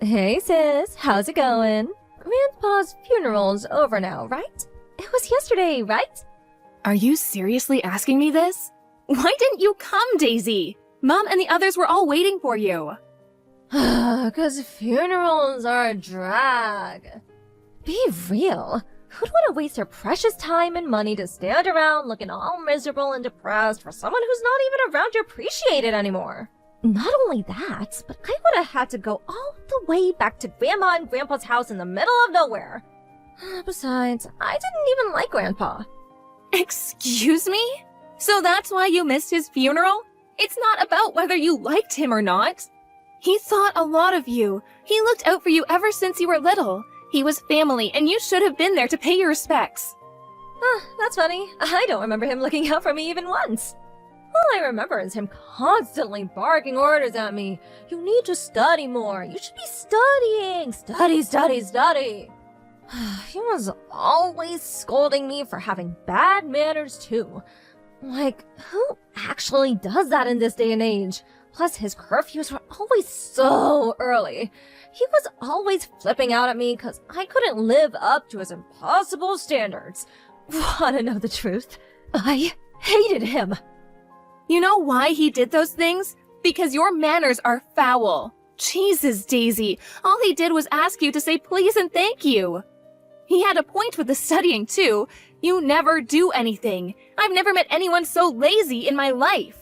Hey sis, how's it going? Grandpa's funeral's over now, right? It was yesterday, right? Are you seriously asking me this? Why didn't you come, Daisy? Mom and the others were all waiting for you. 'Cause funerals are a drag. Be real. Who'd want to waste their precious time and money to stand around looking all miserable and depressed for someone who's not even around to appreciate it anymore? Not only that, but I would have had to go all the way back to Grandma and Grandpa's house in the middle of nowhere. Besides, I didn't even like Grandpa. Excuse me? So that's why you missed his funeral? It's not about whether you liked him or not. He thought a lot of you. He looked out for you ever since you were little. He was family, and you should have been there to pay your respects. That's funny. I don't remember him looking out for me even once. All I remember is him constantly barking orders at me. You need to study more. You should be studying. Study, study, study. He was always scolding me for having bad manners too. Like, who actually does that in this day and age? Plus, his curfews were always so early. He was always flipping out at me because I couldn't live up to his impossible standards. Wanna know the truth? I hated him. You know why he did those things? Because your manners are foul. Jesus, Daisy, all he did was ask you to say please and thank you. He had a point with the studying, too. You never do anything. I've never met anyone so lazy in my life.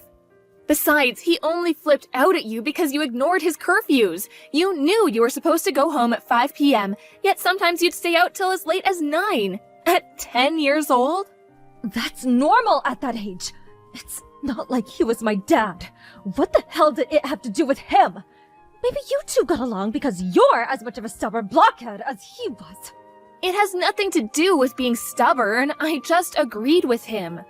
Besides, he only flipped out at you because you ignored his curfews. You knew you were supposed to go home at 5 p.m., yet sometimes you'd stay out till as late as 9. At 10 years old? That's normal at that age. It's not like he was my dad. What the hell did it have to do with him? Maybe you two got along because you're as much of a stubborn blockhead as he was. It has nothing to do with being stubborn. I just agreed with him.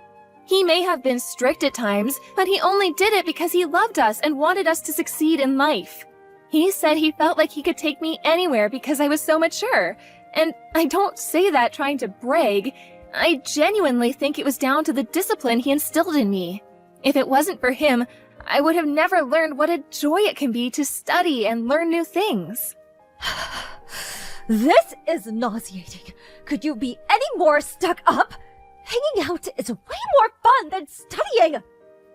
He may have been strict at times, but he only did it because he loved us and wanted us to succeed in life. He said he felt like he could take me anywhere because I was so mature. And I don't say that trying to brag. I genuinely think it was down to the discipline he instilled in me. If it wasn't for him, I would have never learned what a joy it can be to study and learn new things. This is nauseating. Could you be any more stuck up? Hanging out is way more fun than studying.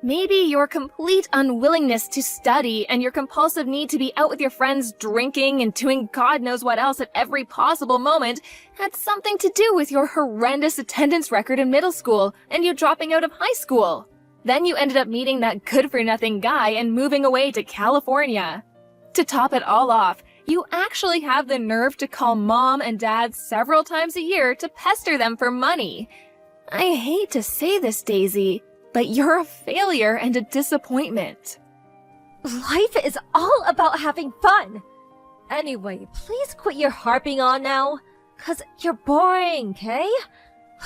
Maybe your complete unwillingness to study and your compulsive need to be out with your friends drinking and doing God knows what else at every possible moment had something to do with your horrendous attendance record in middle school and you dropping out of high school. Then you ended up meeting that good-for-nothing guy and moving away to California. To top it all off, you actually have the nerve to call mom and dad several times a year to pester them for money. I hate to say this, Daisy, but you're a failure and a disappointment. Life is all about having fun. Anyway, please quit your harping on now, 'cause you're boring, okay?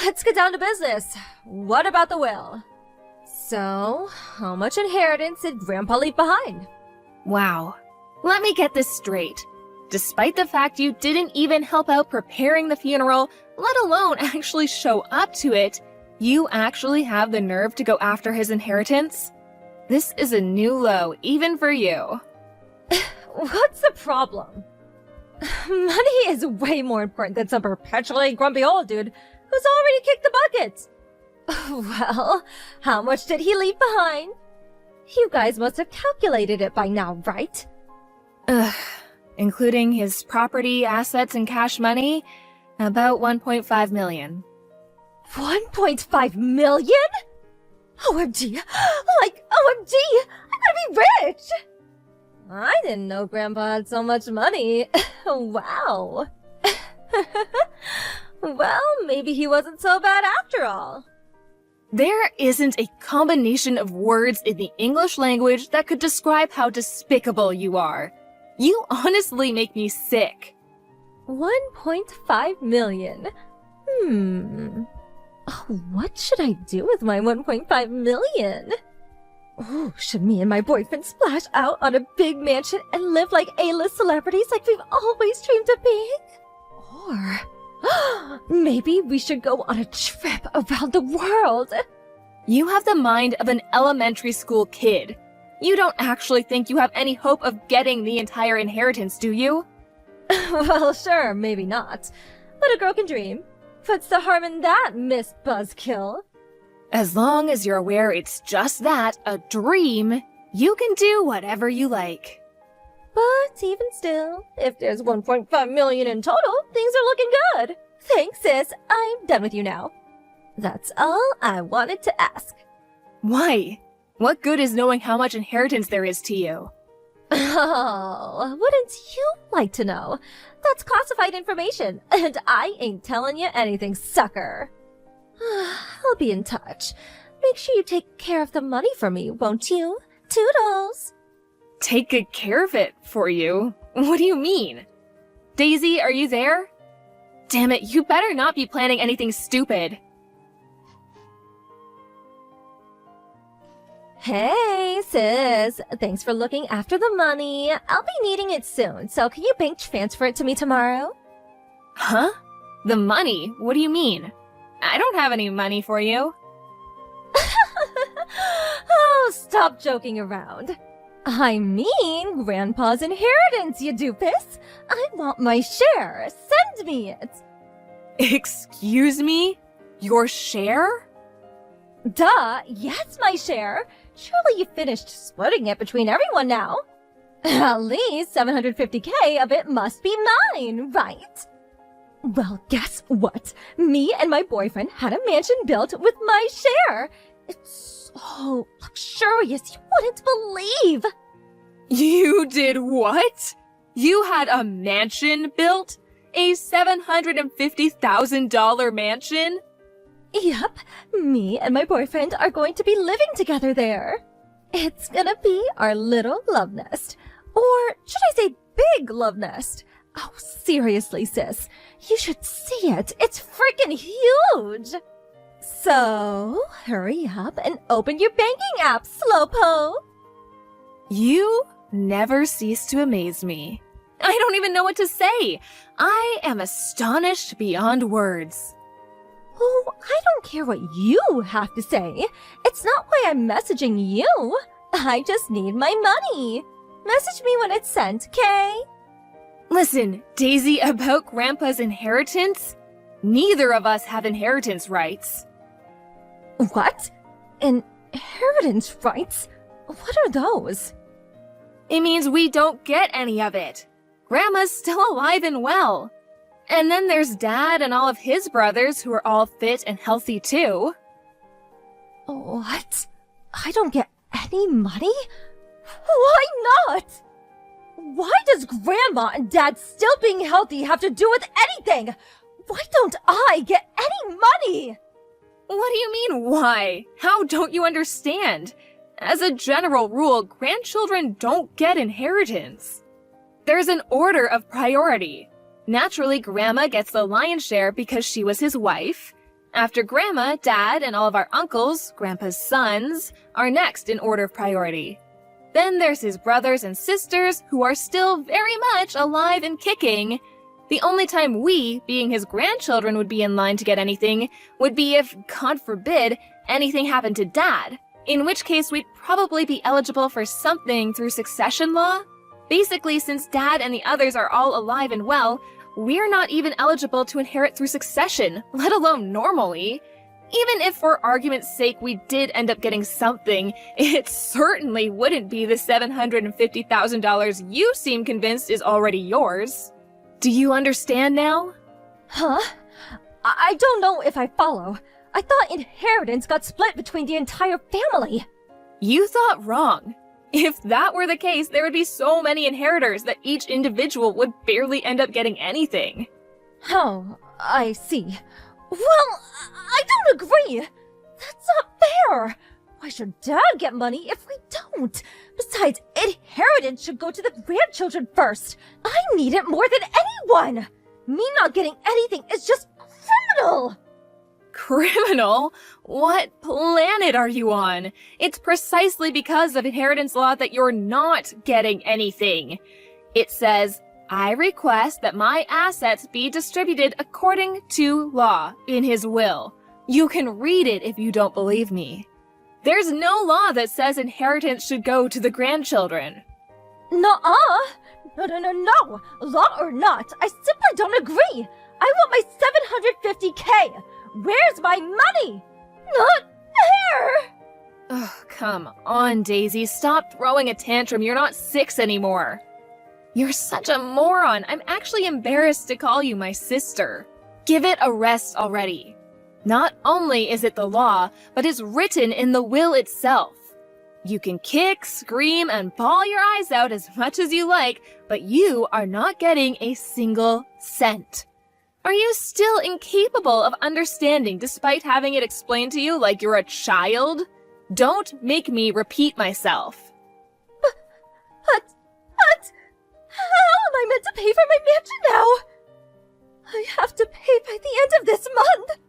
Let's get down to business. What about the will? So, how much inheritance did Grandpa leave behind? Wow. Let me get this straight. Despite the fact you didn't even help out preparing the funeral, let alone actually show up to it, you actually have the nerve to go after his inheritance? This is a new low, even for you. What's the problem? Money is way more important than some perpetually grumpy old dude who's already kicked the bucket. Well, how much did he leave behind? You guys must have calculated it by now, right? Including his property, assets, and cash money, about 1.5 million. 1.5 million? OMG! Like, OMG! I'm gonna be rich! I didn't know Grandpa had so much money. Wow. Well, maybe he wasn't so bad after all. There isn't a combination of words in the English language that could describe how despicable you are. You honestly make me sick. 1.5 million. Oh, what should I do with my 1.5 million? Oh, should me and my boyfriend splash out on a big mansion and live like A-list celebrities like we've always dreamed of being? Or maybe we should go on a trip around the world. You have the mind of an elementary school kid. You don't actually think you have any hope of getting the entire inheritance, do you? Well, sure, maybe not. But a girl can dream. What's the harm in that, Miss Buzzkill? As long as you're aware it's just that, a dream, you can do whatever you like. But even still, if there's 1.5 million in total, things are looking good. Thanks, sis. I'm done with you now. That's all I wanted to ask. Why? What good is knowing how much inheritance there is to you? Oh, wouldn't you like to know? That's classified information, and I ain't telling you anything, sucker. I'll be in touch. Make sure you take care of the money for me, won't you? Toodles! Take good care of it for you? What do you mean? Daisy, are you there? Damn it, you better not be planning anything stupid. Hey, sis. Thanks for looking after the money. I'll be needing it soon, so can you bank transfer it to me tomorrow? Huh? The money? What do you mean? I don't have any money for you. Oh, stop joking around. I mean, Grandpa's inheritance, you doofus. I want my share. Send me it. Excuse me? Your share? Duh, yes, my share. Surely you finished splitting it between everyone now. At least 750K of it must be mine, right? Well, guess what? Me and my boyfriend had a mansion built with my share. It's so luxurious you wouldn't believe. You did what? You had a mansion built? A $750,000 mansion? Yep, me and my boyfriend are going to be living together there. It's gonna be our little love nest. Or should I say big love nest? Oh, seriously, sis. You should see it. It's freaking huge. So, hurry up and open your banking app, Slowpoke. You never cease to amaze me. I don't even know what to say. I am astonished beyond words. Oh, I don't care what you have to say. It's not why I'm messaging you. I just need my money. Message me when it's sent, okay? Listen, Daisy, about Grandpa's inheritance? Neither of us have inheritance rights. What? Inheritance rights? What are those? It means we don't get any of it. Grandma's still alive and well. And then there's Dad and all of his brothers who are all fit and healthy too. What? I don't get any money? Why not? Why does Grandma and Dad still being healthy have to do with anything? Why don't I get any money? What do you mean, why? How don't you understand? As a general rule, grandchildren don't get inheritance. There's an order of priority. Naturally, Grandma gets the lion's share because she was his wife. After Grandma, Dad, and all of our uncles, Grandpa's sons, are next in order of priority. Then there's his brothers and sisters, who are still very much alive and kicking. The only time we, being his grandchildren, would be in line to get anything would be if, God forbid, anything happened to Dad, in which case we'd probably be eligible for something through succession law. Basically, since Dad and the others are all alive and well, we're not even eligible to inherit through succession, let alone normally. Even if for argument's sake we did end up getting something, it certainly wouldn't be the $750,000 you seem convinced is already yours. Do you understand now? Huh? I don't know if I follow. I thought inheritance got split between the entire family. You thought wrong. If that were the case, there would be so many inheritors that each individual would barely end up getting anything. Oh, I see. Well, I don't agree. That's not fair. Why should Dad get money if we don't? Besides, inheritance should go to the grandchildren first. I need it more than anyone. Me not getting anything is just criminal. Criminal? What planet are you on? It's precisely because of inheritance law that you're not getting anything. It says, I request that my assets be distributed according to law in his will. You can read it if you don't believe me. There's no law that says inheritance should go to the grandchildren. Nuh-uh. No! Law or not, I simply don't agree! I want my 750K! Where's my money? Not fair! Oh, come on, Daisy. Stop throwing a tantrum. You're not 6 anymore. You're such a moron. I'm actually embarrassed to call you my sister. Give it a rest already. Not only is it the law, but it's written in the will itself. You can kick, scream, and bawl your eyes out as much as you like, but you are not getting a single cent. Are you still incapable of understanding despite having it explained to you like you're a child? Don't make me repeat myself. But, how am I meant to pay for my mansion now? I have to pay by the end of this month.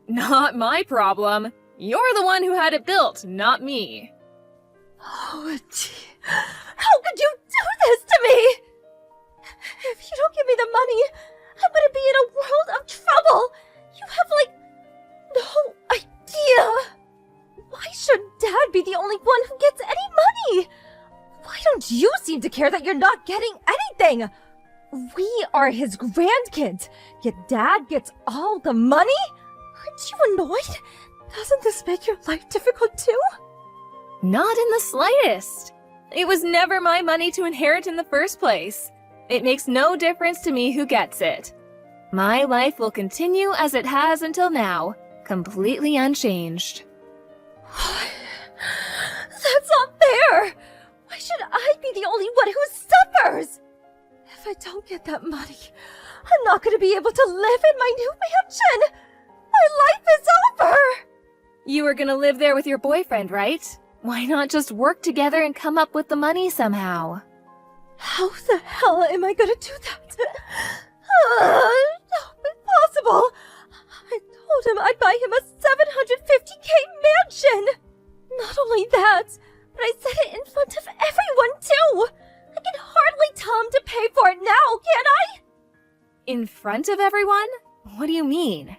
Not my problem. You're the one who had it built, not me. Oh, how could you do this to me? If you don't give me the money, I'm gonna be in a world of trouble. You have, no idea. Why should Dad be the only one who gets any money? Why don't you seem to care that you're not getting anything? We are his grandkids, yet Dad gets all the money? Aren't you annoyed? Doesn't this make your life difficult too? Not in the slightest. It was never my money to inherit in the first place. It makes no difference to me who gets it. My life will continue as it has until now, completely unchanged. That's not fair! Why should I be the only one who suffers? If I don't get that money, I'm not going to be able to live in my new mansion! My life is over! You were gonna live there with your boyfriend, right? Why not just work together and come up with the money somehow? How the hell am I gonna do that? Impossible! I told him I'd buy him a 750K mansion! Not only that, but I said it in front of everyone too! I can hardly tell him to pay for it now, can I? In front of everyone? What do you mean?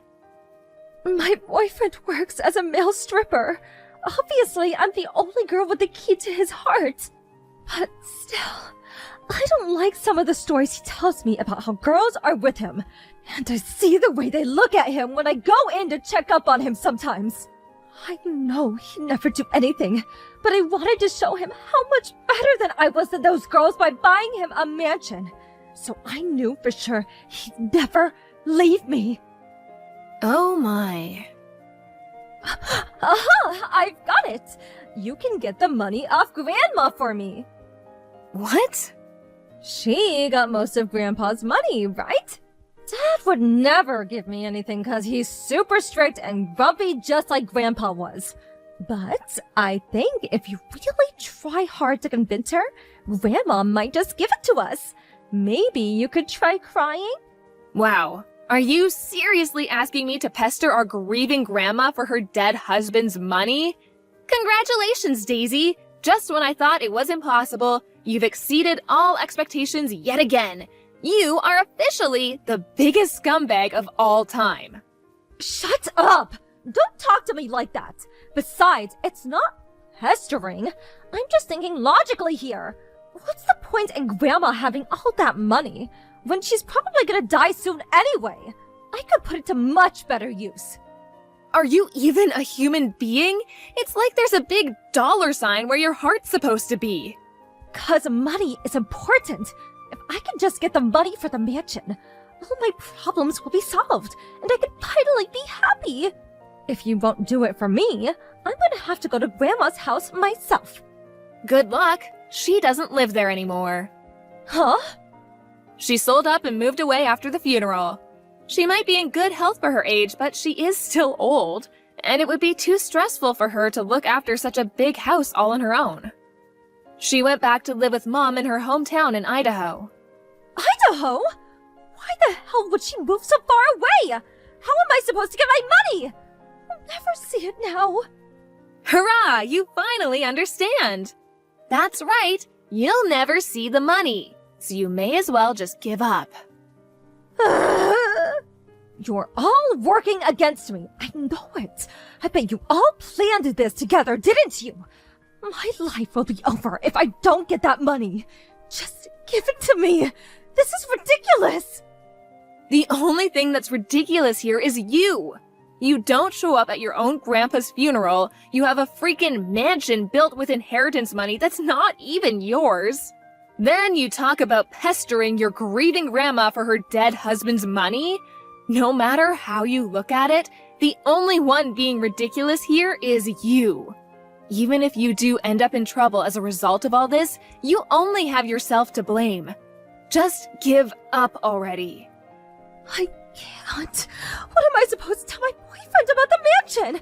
My boyfriend works as a male stripper. Obviously, I'm the only girl with the key to his heart. But still, I don't like some of the stories he tells me about how girls are with him. And I see the way they look at him when I go in to check up on him sometimes. I know he'd never do anything, but I wanted to show him how much better than I was than those girls by buying him a mansion. So I knew for sure he'd never leave me. Oh my. Aha! I've got it! You can get the money off Grandma for me. What? She got most of Grandpa's money, right? Dad would never give me anything because he's super strict and grumpy just like Grandpa was. But I think if you really try hard to convince her, Grandma might just give it to us. Maybe you could try crying? Wow. Are you seriously asking me to pester our grieving grandma for her dead husband's money? Congratulations, Daisy! Just when I thought it was impossible, you've exceeded all expectations yet again. You are officially the biggest scumbag of all time. Shut up! Don't talk to me like that. Besides, it's not pestering. I'm just thinking logically here. What's the point in Grandma having all that money when she's probably gonna die soon anyway? I could put it to much better use. Are you even a human being? It's like there's a big dollar sign where your heart's supposed to be. 'Cause money is important. If I can just get the money for the mansion, all my problems will be solved, and I can finally be happy. If you won't do it for me, I'm gonna have to go to Grandma's house myself. Good luck. She doesn't live there anymore. Huh? She sold up and moved away after the funeral. She might be in good health for her age, but she is still old, and it would be too stressful for her to look after such a big house all on her own. She went back to live with Mom in her hometown in Idaho. Idaho? Why the hell would she move so far away? How am I supposed to get my money? I'll never see it now. Hurrah! You finally understand! That's right! You'll never see the money, so you may as well just give up. You're all working against me. I know it. I bet you all planned this together, didn't you? My life will be over if I don't get that money. Just Give it to me! This is ridiculous! The only thing that's ridiculous here is you! You don't show up at your own grandpa's funeral, you have a freaking mansion built with inheritance money that's not even yours. Then you talk about pestering your grieving grandma for her dead husband's money? No matter how you look at it, the only one being ridiculous here is you. Even if you do end up in trouble as a result of all this, you only have yourself to blame. Just give up already. I can't. What am I supposed to tell my boyfriend about the mansion?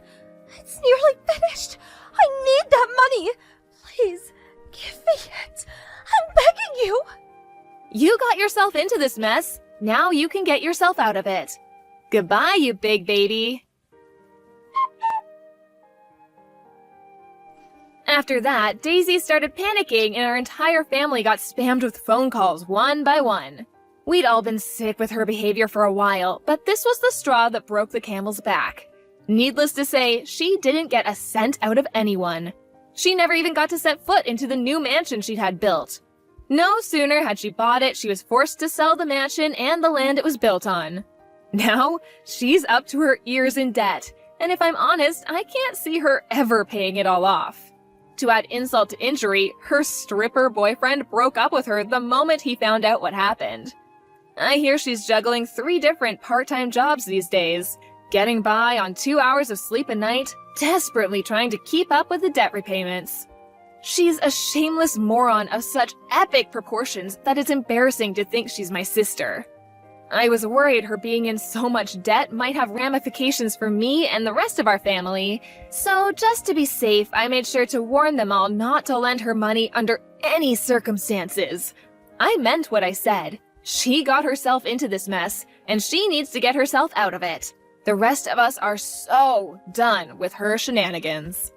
It's nearly finished. I need that money. Please, give me it. I'm begging you. You got yourself into this mess. Now you can get yourself out of it. Goodbye, you big baby. After that, Daisy started panicking and our entire family got spammed with phone calls one by one. We'd all been sick with her behavior for a while, but this was the straw that broke the camel's back. Needless to say, she didn't get a cent out of anyone. She never even got to set foot into the new mansion she'd had built. No sooner had she bought it, she was forced to sell the mansion and the land it was built on. Now, she's up to her ears in debt, and if I'm honest, I can't see her ever paying it all off. To add insult to injury, her stripper boyfriend broke up with her the moment he found out what happened. I hear she's juggling 3 different part-time jobs these days, getting by on 2 hours of sleep a night, desperately trying to keep up with the debt repayments. She's a shameless moron of such epic proportions that it's embarrassing to think she's my sister. I was worried her being in so much debt might have ramifications for me and the rest of our family, so just to be safe, I made sure to warn them all not to lend her money under any circumstances. I meant what I said. She got herself into this mess, and she needs to get herself out of it. The rest of us are so done with her shenanigans.